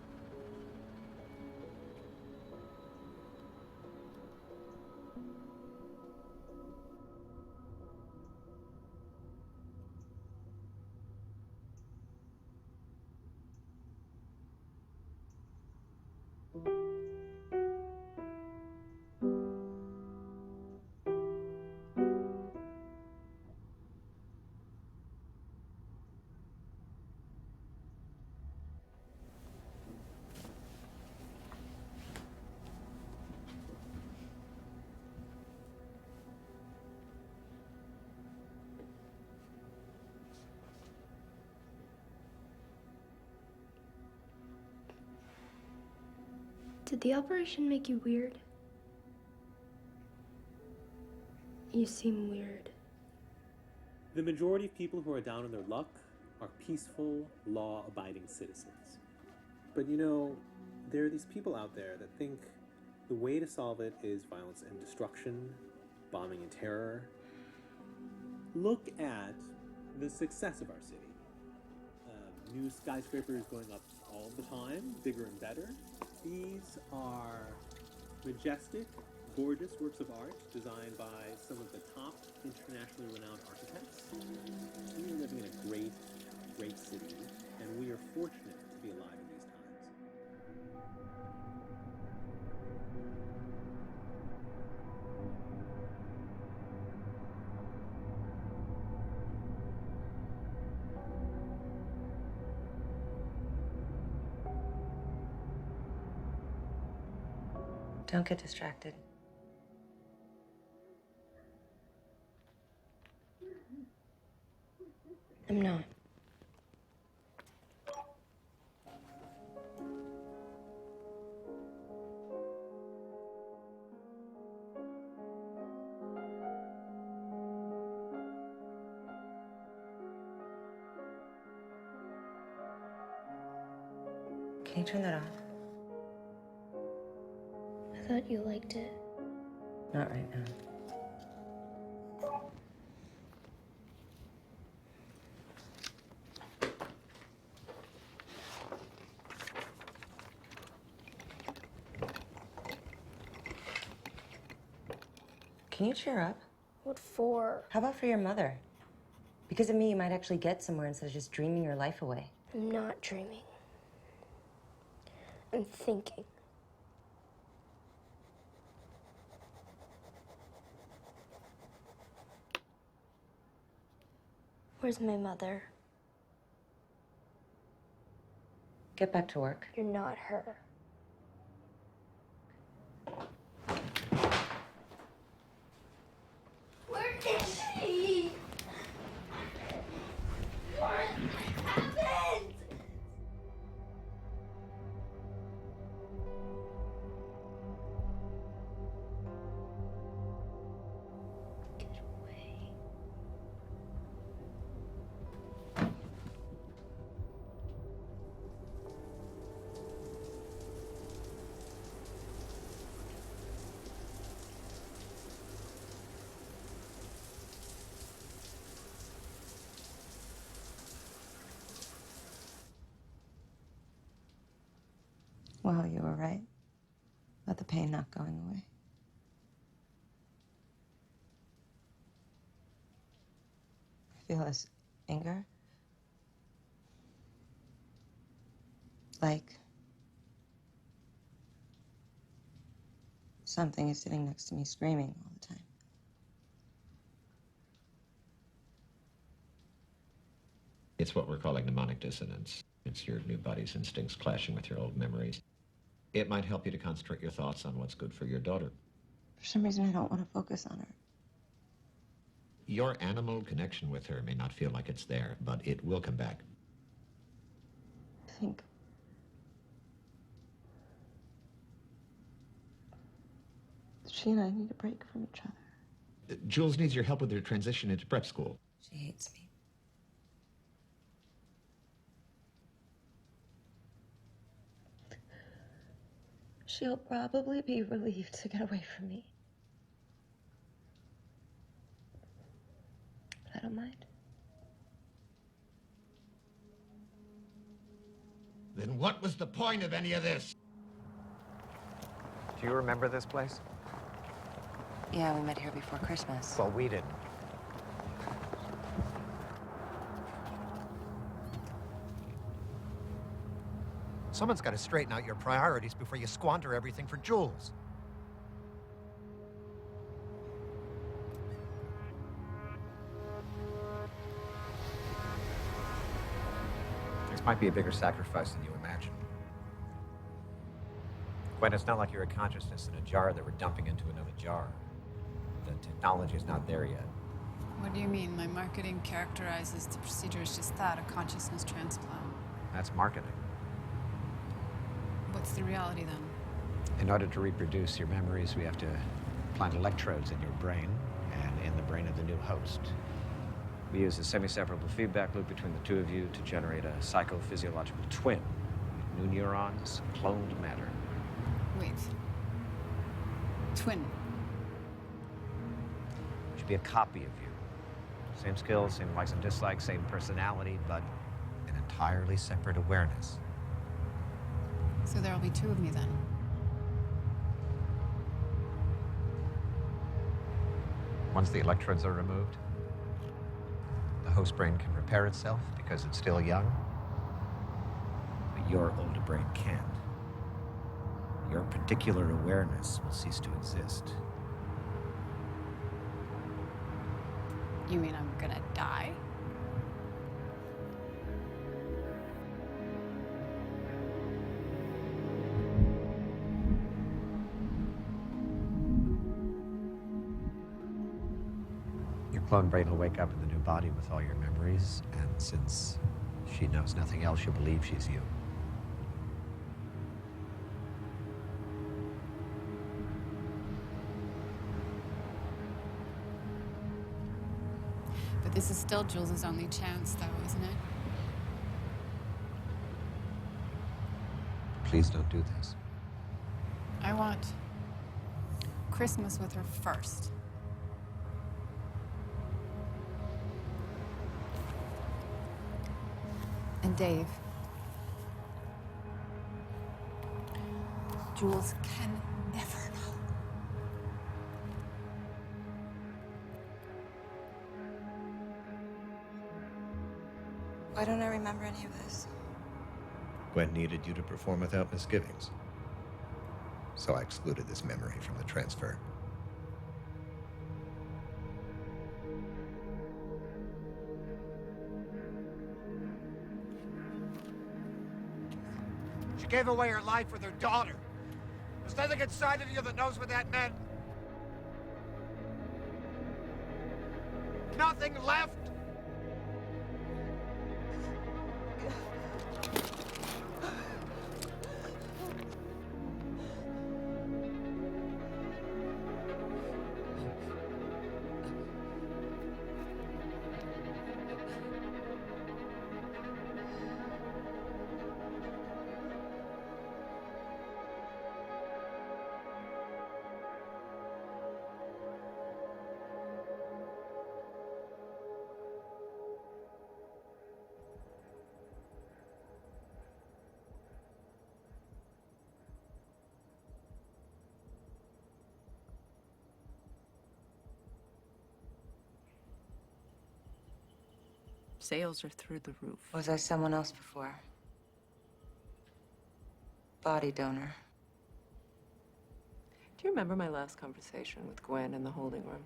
Did the operation make you weird? You seem weird. The majority of people who are down on their luck are peaceful, law-abiding citizens. But you know, there are these people out there that think the way to solve it is violence and destruction, bombing and terror. Look at the success of our city. New skyscrapers going up all the time, bigger and better. These are majestic, gorgeous works of art designed by some of the top internationally renowned architects. We are living in a great, great city, and we are fortunate to be alive in these times. Don't get distracted. I'm not. Can you turn that off? I thought you liked it. Not right now. Can you cheer up? What for? How about for your mother? Because of me, you might actually get somewhere instead of just dreaming your life away. I'm not dreaming. I'm thinking. Where's my mother? Get back to work. You're not her. Where is she? What happened? Get away. Well, you were right about the pain not going away. I feel this anger. Like something is sitting next to me screaming all the time. It's what we're calling mnemonic dissonance. It's your new body's instincts clashing with your old memories. It might help you to concentrate your thoughts on what's good for your daughter. For some reason, I don't want to focus on her. Your animal connection with her may not feel like it's there, but it will come back. I think she and I need a break from each other. Jules needs your help with her transition into prep school. She hates me. She'll probably be relieved to get away from me. But I don't mind. Then what was the point of any of this? Do you remember this place? Yeah, we met here before Christmas. Well, we didn't. Someone's got to straighten out your priorities before you squander everything for Jules. This might be a bigger sacrifice than you imagine. Gwen, it's not like you're a consciousness in a jar that we're dumping into another jar. The technology is not there yet. What do you mean? My marketing characterizes the procedure as just that, a consciousness transplant. That's marketing. What's the reality then? In order to reproduce your memories, we have to plant electrodes in your brain and in the brain of the new host. We use a semi-separable feedback loop between the two of you to generate a psychophysiological twin. new neurons, cloned matter. Wait. Twin. Should be a copy of you. Same skills, same likes and dislikes, same personality, but an entirely separate awareness. So there'll be two of me then. Once the electrodes are removed, the host brain can repair itself because it's still young, but your older brain can't. Your particular awareness will cease to exist. You mean I'm gonna die? Your clone brain will wake up in the new body with all your memories, and since she knows nothing else, she'll believe she's you. But this is still Jules' only chance, though, isn't it? Please don't do this. I want Christmas with her first. And Dave. Jules can never know. Why don't I remember any of this? Gwen needed you to perform without misgivings. So I excluded this memory from the transfer. She gave away her life with her daughter. There's nothing inside of you that knows what that meant. Nothing left. Sales are through the roof. Was I someone else before? Body donor. Do you remember my last conversation with Gwen in the holding room?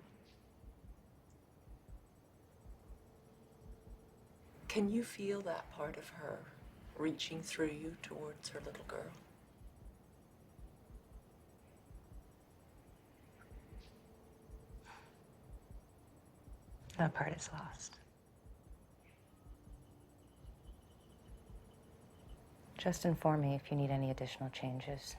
Can you feel that part of her reaching through you towards her little girl? That part is lost. Just inform me if you need any additional changes.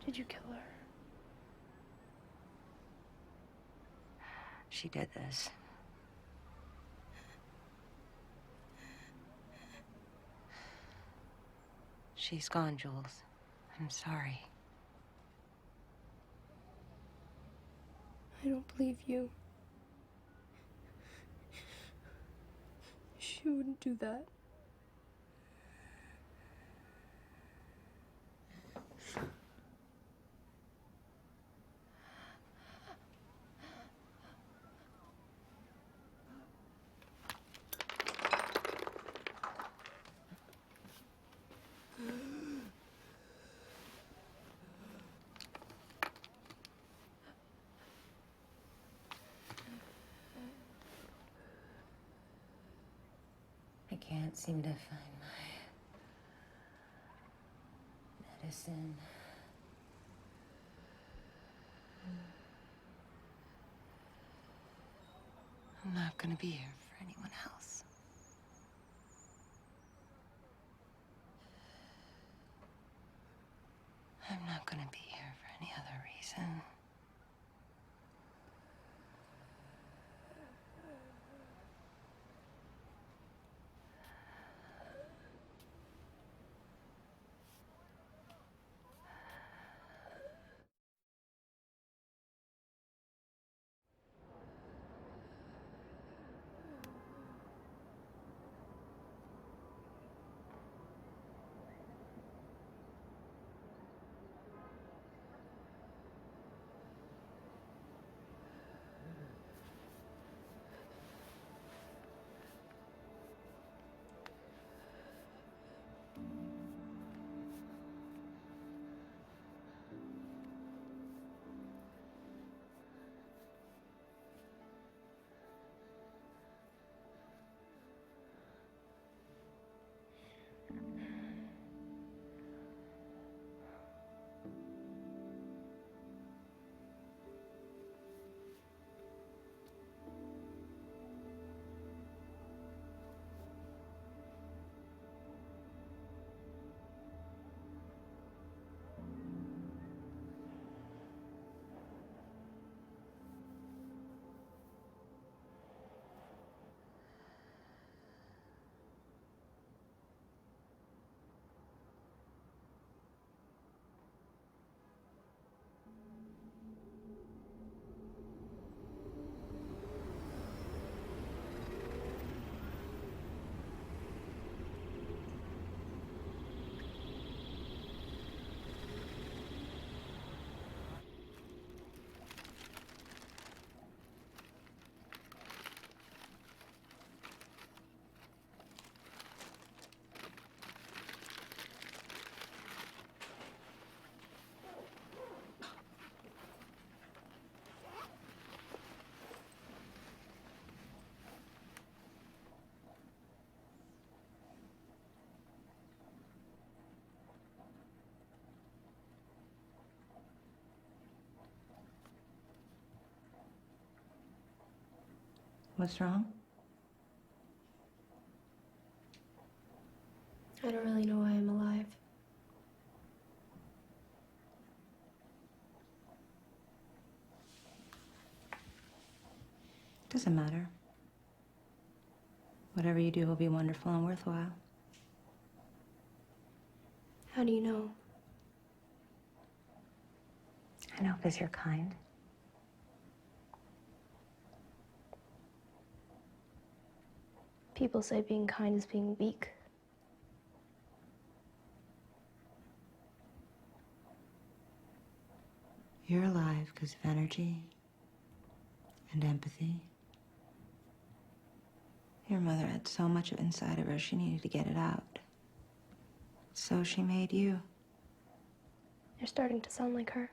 Did you kill her? She did this. She's gone, Jules. I'm sorry. I don't believe you. She wouldn't do that. seem to find my medicine. I'm not gonna be here for anyone else. I'm not gonna be here for any other reason. What's wrong? I don't really know why I'm alive. Doesn't matter. Whatever you do will be wonderful and worthwhile. How do you know? I know because you're kind. People say being kind is being weak. You're alive because of energy and empathy. Your mother had so much of it inside of her, she needed to get it out. So she made you. You're starting to sound like her.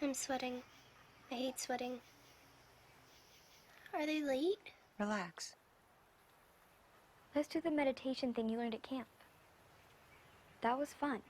I'm sweating. I hate sweating. Are they late? Relax. Let's do the meditation thing you learned at camp. That was fun.